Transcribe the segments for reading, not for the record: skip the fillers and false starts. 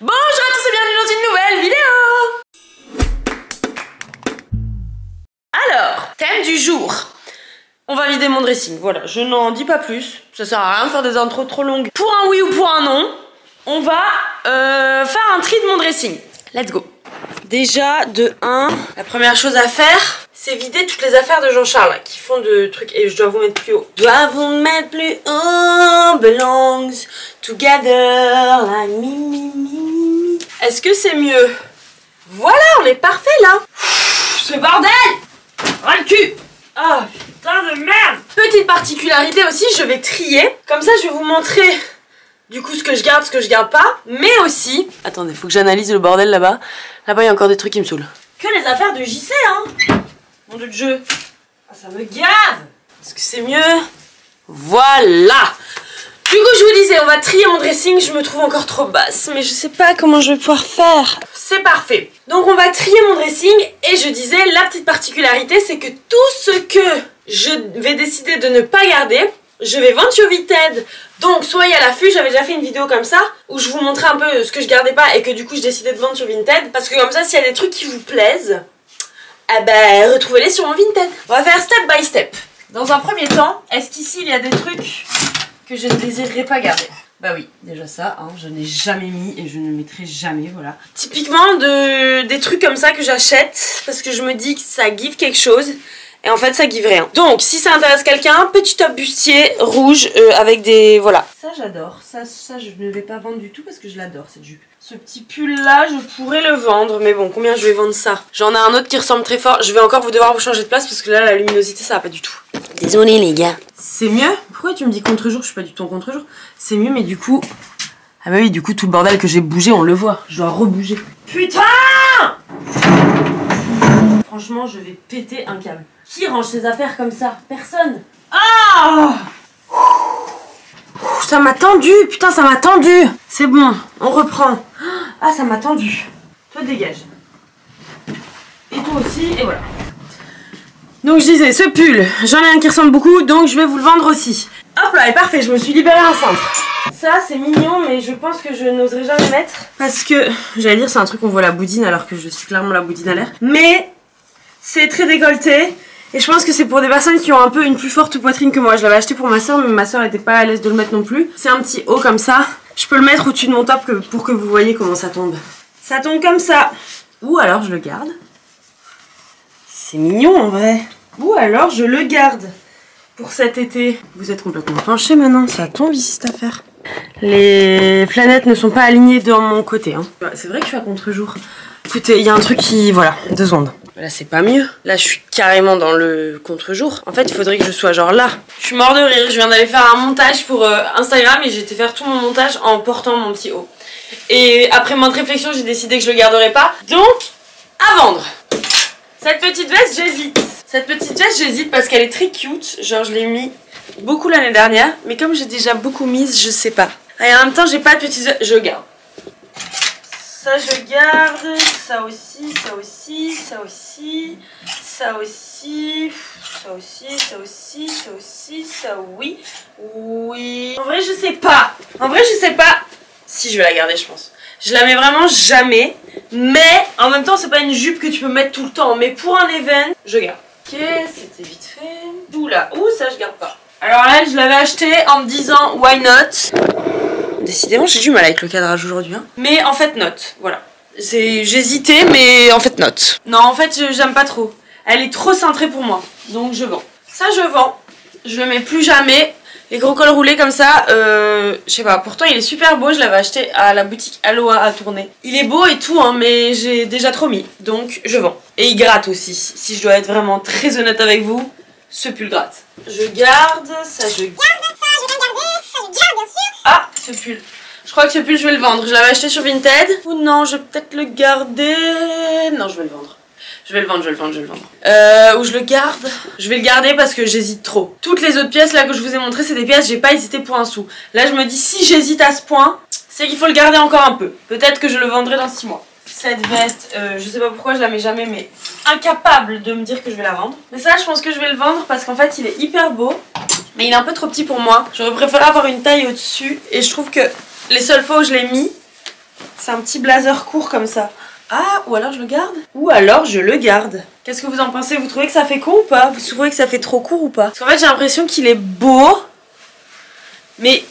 Bonjour à tous et bienvenue dans une nouvelle vidéo. Alors, thème du jour. On va vider mon dressing, voilà, je n'en dis pas plus. Ça sert à rien de faire des intros trop longues. Pour un oui ou pour un non, on va faire un tri de mon dressing. Let's go. Déjà, de 1, la première chose à faire, c'est vider toutes les affaires de Jean-Charles qui font de trucs. Et je dois vous mettre plus haut. Dois vous mettre plus haut. Belongs together like me. Est-ce que c'est mieux? Voilà, on est parfait là. Ce bordel, ras le cul. Ah putain de merde. Petite particularité aussi, je vais trier. Comme ça, je vais vous montrer du coup ce que je garde pas. Mais aussi, attendez, faut que j'analyse le bordel là-bas. Là-bas, il y a encore des trucs qui me saoulent. Que les affaires de JC, hein. Mon dieu de jeu. Ah, ça me gave. Est-ce que c'est mieux? Voilà. Du coup, je vous disais, on va trier mon dressing. Je me trouve encore trop basse, mais je sais pas comment je vais pouvoir faire. C'est parfait. Donc, on va trier mon dressing. Et je disais, la petite particularité, c'est que tout ce que je vais décider de ne pas garder, je vais vendre sur Vinted. Donc, soyez à l'affût. J'avais déjà fait une vidéo comme ça, où je vous montrais un peu ce que je gardais pas et que du coup, je décidais de vendre sur Vinted. Parce que comme ça, s'il y a des trucs qui vous plaisent, eh ben, retrouvez-les sur mon Vinted. On va faire step by step. Dans un premier temps, est-ce qu'ici, il y a des trucs que je ne désirerais pas garder? Bah oui, déjà ça, hein, je n'ai jamais mis et je ne mettrai jamais, voilà. Typiquement des trucs comme ça que j'achète parce que je me dis que ça give quelque chose et en fait ça give rien. Donc si ça intéresse quelqu'un, petit top bustier rouge avec des... voilà. Ça j'adore, ça je ne vais pas vendre du tout parce que je l'adore cette jupe. Ce petit pull là, je pourrais le vendre, mais bon, combien je vais vendre ça? J'en ai un autre qui ressemble très fort, je vais encore devoir vous changer de place parce que là la luminosité ça va pas du tout. Désolée les gars. C'est mieux? Pourquoi tu me dis contre-jour? Je suis pas du tout en contre-jour. C'est mieux, mais du coup... ah bah oui, du coup tout le bordel que j'ai bougé, on le voit. Je dois rebouger. Putain! Franchement, je vais péter un câble. Qui range ses affaires comme ça? Personne. Ah! Ça m'a tendu, putain, ça m'a tendu. C'est bon, on reprend. Ah, ça m'a tendu. Toi, dégage. Et toi aussi, et voilà. Donc je disais, ce pull, j'en ai un qui ressemble beaucoup, donc je vais vous le vendre aussi. Hop là, et parfait, je me suis libérée un cintre. Ça, c'est mignon, mais je pense que je n'oserais jamais mettre. Parce que, j'allais dire, c'est un truc où on voit la boudine, alors que je suis clairement la boudine à l'air. Mais, c'est très décolleté. Et je pense que c'est pour des personnes qui ont un peu une plus forte poitrine que moi. Je l'avais acheté pour ma soeur, mais ma soeur n'était pas à l'aise de le mettre non plus. C'est un petit haut comme ça. Je peux le mettre au-dessus de mon top pour que vous voyez comment ça tombe. Ça tombe comme ça. Ou alors je le garde. C'est mignon en vrai. Ou alors je le garde pour cet été. Vous êtes complètement penché maintenant. Ça tombe ici cette affaire. Les planètes ne sont pas alignées dans mon côté. Hein. C'est vrai que je suis à contre-jour. Écoutez, il y a un truc qui... voilà, 2 secondes. Là c'est pas mieux. Là je suis carrément dans le contre-jour. En fait il faudrait que je sois genre là. Je suis mort de rire. Je viens d'aller faire un montage pour Instagram et j'ai été faire tout mon montage en portant mon petit haut. Et après maintes réflexions j'ai décidé que je le garderais pas. Donc à vendre. Cette petite veste j'hésite. Cette petite veste j'hésite parce qu'elle est très cute. Genre je l'ai mis beaucoup l'année dernière. Mais comme j'ai déjà beaucoup mise je sais pas. Et en même temps j'ai pas de petite veste. Je garde. Ça je garde, ça aussi, ça aussi, ça aussi, ça aussi, ça aussi, ça aussi, ça aussi, ça oui, oui. En vrai je sais pas, si je vais la garder je pense. Je la mets vraiment jamais, mais en même temps c'est pas une jupe que tu peux mettre tout le temps, mais pour un event, je garde. Ok, c'était vite fait. Oula, ouh ça je garde pas. Alors là je l'avais acheté en me disant why not. Décidément j'ai du mal avec le cadrage aujourd'hui hein. Mais en fait note, voilà. J'hésitais mais en fait note. Non en fait j'aime pas trop. Elle est trop cintrée pour moi. Donc je vends. Ça je vends. Je le mets plus jamais. Les gros cols roulés comme ça, je sais pas, pourtant il est super beau, je l'avais acheté à la boutique Aloha à Tournai. Il est beau et tout hein, mais j'ai déjà trop mis. Donc je vends. Et il gratte aussi. Si je dois être vraiment très honnête avec vous, ce pull gratte. Je garde, ça je garde. Ah, ce pull. Je crois que ce pull, je vais le vendre. Je l'avais acheté sur Vinted. Ou non, je vais peut-être le garder. Non, je vais le vendre. Je vais le vendre. Ou je le garde. Je vais le garder parce que j'hésite trop. Toutes les autres pièces là que je vous ai montrées, c'est des pièces, j'ai pas hésité pour un sou. Là, je me dis, si j'hésite à ce point, c'est qu'il faut le garder encore un peu. Peut-être que je le vendrai dans 6 mois. Cette veste, je sais pas pourquoi je la mets jamais, mais incapable de me dire que je vais la vendre. Mais ça, je pense que je vais le vendre parce qu'en fait, il est hyper beau. Mais il est un peu trop petit pour moi. J'aurais préféré avoir une taille au-dessus. Et je trouve que les seules fois où je l'ai mis, C'est un petit blazer court comme ça. Ah, ou alors je le garde? Ou alors je le garde. Qu'est-ce que vous en pensez? Vous trouvez que ça fait con ou pas? Vous trouvez que ça fait trop court ou pas? Parce qu'en fait j'ai l'impression qu'il est beau. Mais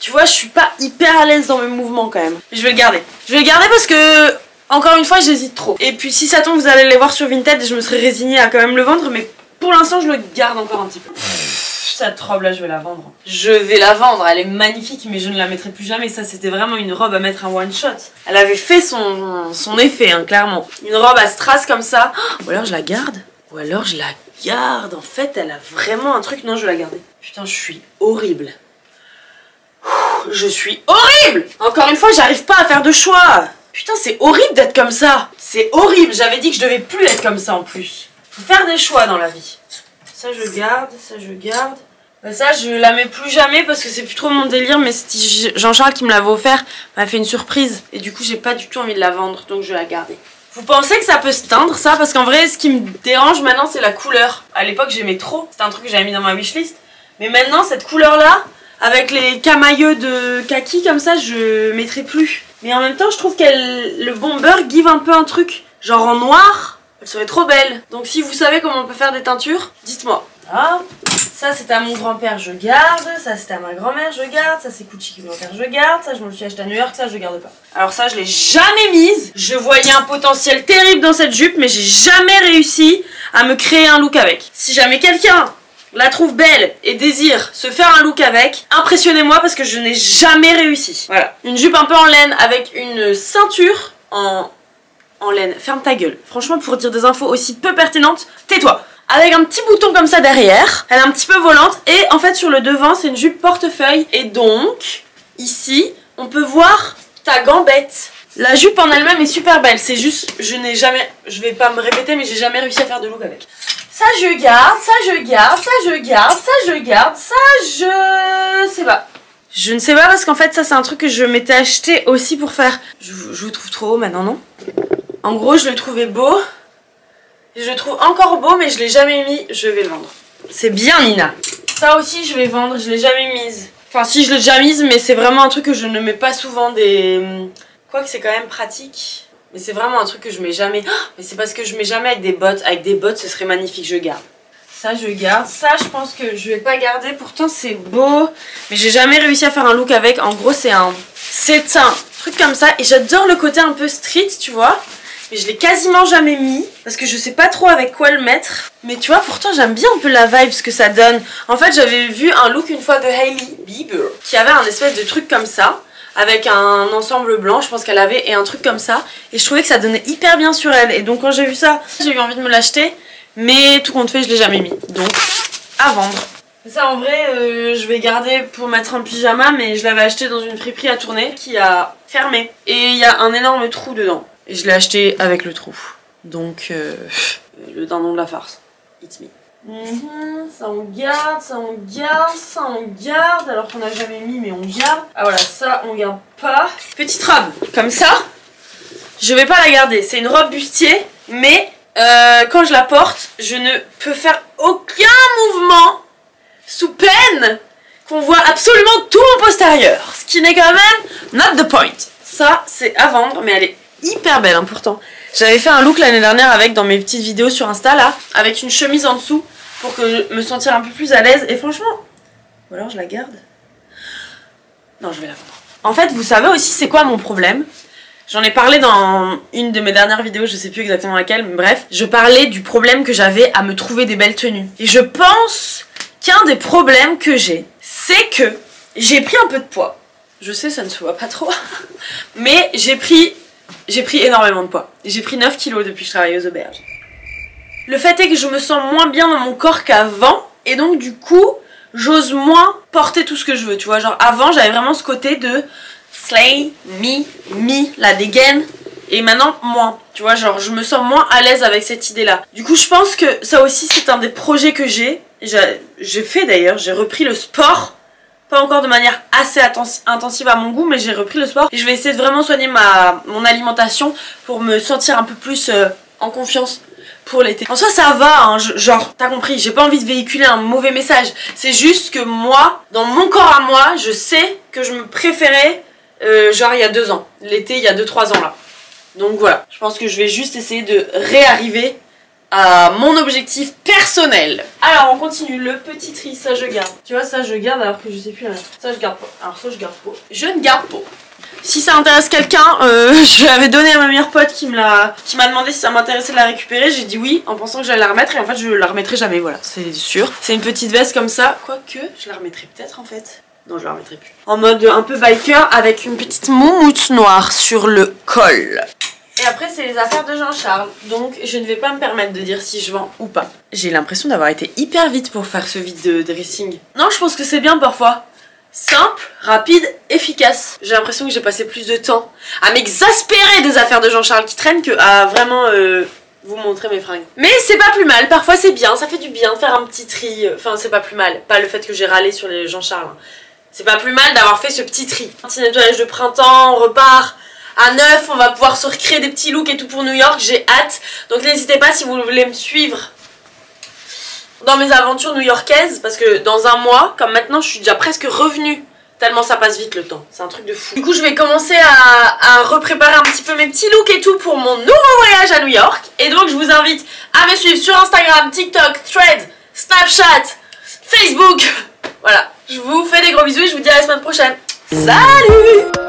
tu vois, je suis pas hyper à l'aise dans mes mouvements quand même. Je vais le garder. Je vais le garder parce que, encore une fois, j'hésite trop. Et puis si ça tombe, vous allez les voir sur Vinted et je me serais résignée à quand même le vendre. Mais pour l'instant, je le garde encore un petit peu. Cette robe là, je vais la vendre. Je vais la vendre, elle est magnifique, mais je ne la mettrai plus jamais. Ça, c'était vraiment une robe à mettre un one shot. Elle avait fait son effet, hein, clairement. Une robe à strass comme ça. Ou alors je la garde. Ou alors je la garde. En fait, elle a vraiment un truc. Non, je vais la garder. Putain, je suis horrible. Je suis horrible. Encore une fois, j'arrive pas à faire de choix. Putain, c'est horrible d'être comme ça. C'est horrible. J'avais dit que je devais plus être comme ça en plus. Faut faire des choix dans la vie. Ça, je garde. Ça, je garde. Ça, je la mets plus jamais parce que c'est plus trop mon délire, mais c'était Jean-Charles qui me l'avait offert, m'a fait une surprise et du coup j'ai pas du tout envie de la vendre, donc je vais la garder. Vous pensez que ça peut se teindre ça? Parce qu'en vrai ce qui me dérange maintenant c'est la couleur. À l'époque j'aimais trop, c'était un truc que j'avais mis dans ma wishlist, mais maintenant cette couleur là, avec les camailleux de kaki comme ça, je mettrai plus. Mais en même temps je trouve qu'elle, le bomber give un peu un truc, genre en noir, elle serait trop belle. Donc si vous savez comment on peut faire des teintures, dites-moi. Ah, ça c'est à mon grand-père, je garde. Ça c'est à ma grand-mère, je garde. Ça c'est Gucci qui me l'offert, je garde. Ça je me le suis acheté à New York, ça je garde pas. Alors ça je l'ai jamais mise. Je voyais un potentiel terrible dans cette jupe, mais j'ai jamais réussi à me créer un look avec. Si jamais quelqu'un la trouve belle et désire se faire un look avec, impressionnez-moi parce que je n'ai jamais réussi. Voilà, une jupe un peu en laine avec une ceinture en laine. Ferme ta gueule. Franchement, pour dire des infos aussi peu pertinentes, tais-toi. Avec un petit bouton comme ça derrière, elle est un petit peu volante et en fait sur le devant c'est une jupe portefeuille et donc ici on peut voir ta gambette. La jupe en elle-même est super belle, c'est juste je vais pas me répéter mais j'ai jamais réussi à faire de look avec. Ça je garde, ça je garde, ça je garde, ça je garde, ça je sais pas. Je ne sais pas parce qu'en fait ça c'est un truc que je m'étais acheté aussi pour faire. Je vous trouve trop haut maintenant, non? En gros je le trouvais beau. Je le trouve encore beau mais je l'ai jamais mis, je vais le vendre. C'est bien Nina. Ça aussi je vais vendre, je l'ai jamais mise. Enfin si je l'ai déjà mise mais c'est vraiment un truc que je ne mets pas souvent des... Quoique c'est quand même pratique. Mais c'est vraiment un truc que je mets jamais. Oh, mais c'est parce que je mets jamais avec des bottes. Avec des bottes ce serait magnifique, je garde. Ça je garde, ça je pense que je vais pas garder. Pourtant c'est beau. Mais j'ai jamais réussi à faire un look avec. En gros c'est un truc comme ça. Et j'adore le côté un peu street tu vois. Mais je l'ai quasiment jamais mis parce que je sais pas trop avec quoi le mettre. Mais tu vois pourtant j'aime bien un peu la vibe ce que ça donne. En fait j'avais vu un look une fois de Hailey Bieber qui avait un espèce de truc comme ça avec un ensemble blanc je pense qu'elle avait et un truc comme ça. Et je trouvais que ça donnait hyper bien sur elle. Et donc quand j'ai vu ça j'ai eu envie de me l'acheter. Mais tout compte fait je l'ai jamais mis. Donc à vendre. Ça en vrai je vais garder pour mettre un pyjama mais je l'avais acheté dans une friperie à Tournai qui a fermé. Et il y a un énorme trou dedans. Et je l'ai acheté avec le trou. Donc, le dindon de la farce. It's me. Ça on garde, ça on garde, ça on garde. Alors qu'on n'a jamais mis, mais on garde. Ah voilà, ça on garde pas. Petite robe, comme ça. Je vais pas la garder. C'est une robe bustier. Mais, quand je la porte, je ne peux faire aucun mouvement sous peine qu'on voit absolument tout mon postérieur. Ce qui n'est quand même not the point. Ça, c'est à vendre, mais elle est hyper belle hein, pourtant. J'avais fait un look l'année dernière avec dans mes petites vidéos sur Insta là, avec une chemise en dessous pour que je me sentir un peu plus à l'aise et franchement, ou alors je la garde. Non je vais la vendre. En fait vous savez aussi c'est quoi mon problème? J'en ai parlé dans une de mes dernières vidéos, je sais plus exactement laquelle, mais bref, je parlais du problème que j'avais à me trouver des belles tenues. Et je pense qu'un des problèmes que j'ai, c'est que j'ai pris un peu de poids. Je sais ça ne se voit pas trop, mais j'ai pris énormément de poids. J'ai pris 9 kilos depuis que je travaille aux auberges. Le fait est que je me sens moins bien dans mon corps qu'avant. Et donc du coup, j'ose moins porter tout ce que je veux. Tu vois, genre avant, j'avais vraiment ce côté de slay, me, la dégaine. Et maintenant, moins. Tu vois, genre je me sens moins à l'aise avec cette idée-là. Du coup, je pense que ça aussi, c'est un des projets que j'ai. J'ai fait d'ailleurs, j'ai repris le sport. Pas encore de manière assez intensive à mon goût, mais j'ai repris le sport. Et je vais essayer de vraiment soigner mon alimentation pour me sentir un peu plus en confiance pour l'été. En soi ça va, hein, genre, t'as compris, j'ai pas envie de véhiculer un mauvais message. C'est juste que moi, dans mon corps à moi, je sais que je me préférais genre il y a 2 ans. L'été il y a 2-3 ans là. Donc voilà, je pense que je vais juste essayer de réarriver à mon objectif personnel. Alors on continue, le petit tri, ça je garde. Tu vois, ça je garde alors que je sais plus. Ça je garde pas. Alors ça je garde pas. Je ne garde pas. Si ça intéresse quelqu'un, je l'avais donné à ma meilleure pote qui m'a demandé si ça m'intéressait de la récupérer. J'ai dit oui en pensant que j'allais la remettre et en fait je la remettrai jamais, voilà, c'est sûr. C'est une petite veste comme ça, quoique je la remettrai peut-être en fait. Non, je la remettrai plus. En mode un peu biker avec une petite moumoute noire sur le col. Et après c'est les affaires de Jean-Charles, donc je ne vais pas me permettre de dire si je vends ou pas. J'ai l'impression d'avoir été hyper vite pour faire ce vide de dressing. Non, je pense que c'est bien parfois. Simple, rapide, efficace. J'ai l'impression que j'ai passé plus de temps à m'exaspérer des affaires de Jean-Charles qui traînent que à vraiment vous montrer mes fringues. Mais c'est pas plus mal, parfois c'est bien, ça fait du bien de faire un petit tri. Enfin c'est pas plus mal, pas le fait que j'ai râlé sur les Jean-Charles. C'est pas plus mal d'avoir fait ce petit tri. Un petit nettoyage de printemps, on repart à 9, on va pouvoir se recréer des petits looks et tout pour New York, j'ai hâte. Donc n'hésitez pas si vous voulez me suivre dans mes aventures new-yorkaises, parce que dans un mois, comme maintenant je suis déjà presque revenue, tellement ça passe vite le temps, c'est un truc de fou. Du coup je vais commencer à repréparer un petit peu mes petits looks et tout pour mon nouveau voyage à New York. Et donc je vous invite à me suivre sur Instagram, TikTok, Threads, Snapchat, Facebook. Voilà, je vous fais des gros bisous et je vous dis à la semaine prochaine. Salut!